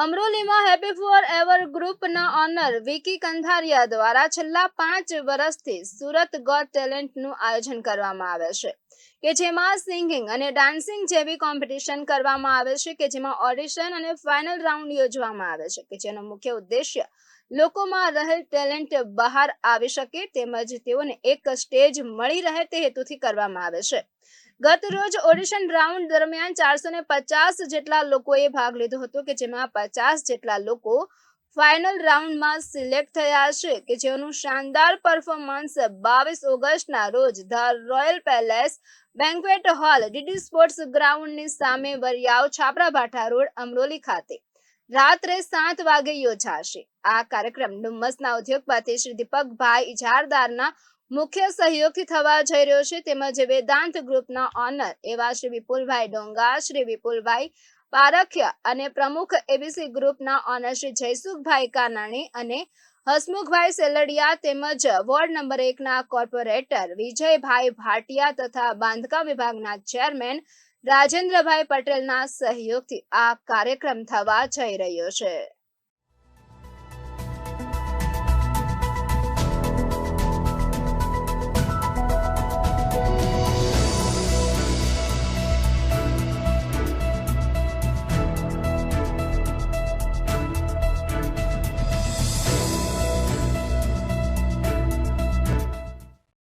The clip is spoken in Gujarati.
અમરોલીમાં હેપી ફોર એવર ગ્રુપના ઓનર વિકી કંથારિયા દ્વારા છેલ્લા 5 વર્ષથી સુરત ગોટ ટેલેન્ટનું આયોજન કરવામાં આવે છે કે જેમાં સિંગિંગ અને ડાન્સિંગ જેવી કોમ્પિટિશન કરવામાં આવે છે કે જેમાં ઓડિશન અને ફાઇનલ રાઉન્ડ યોજવામાં આવે છે કે જેનો મુખ્ય ઉદ્દેશ્ય લોકોમાં રહેલ ટેલેન્ટ બહાર આવી શકે તેમજ તેઓને એક સ્ટેજ મળી રહે તે હેતુથી કરવામાં આવે છે। ગત રોજ ઓડિશન રાઉન્ડ દરમિયાન 450 જેટલા લોકોએ ભાગ લીધો હતો કે જેમાં 50 જેટલા લોકો ફાઇનલ રાઉન્ડમાં સિલેક્ટ થયા છે કે જેનું શાનદાર પરફોર્મન્સ 22 ઓગસ્ટના રોજ the royal palace banquet hall DD sports ગ્રાઉન્ડની સામે વરિયાવ છાપરા ભાઠા રોડ અમરોલી ખાતે રાત્રે 7 વાગે યોજાશે। આ કાર્યક્રમ ડુમ્મસના ઉદ્યોગપતિ શ્રી દીપકભાઈ ઇજારદારના મુખ્ય સહયોગથી થવા જઈ રહ્યો છે તેમજ વેદાંત ગ્રુપના ઓનર એવા શ્રી વિપુલભાઈ ડોંગા, શ્રી વિપુલભાઈ પારખિયા અને પ્રમુખ એબીસી ગ્રુપના ઓનર શ્રી જયસુખભાઈ કાનાણી અને હસમુખભાઈ સેલડિયા તેમજ વોર્ડ નંબર 1ના કોર્પોરેટર વિજયભાઈ ભાટિયા તથા બાંધકામ વિભાગના ચેરમેન રાજેન્દ્રભાઈ પટેલના સહયોગથી આ કાર્યક્રમ થવા જઈ રહ્યો છે।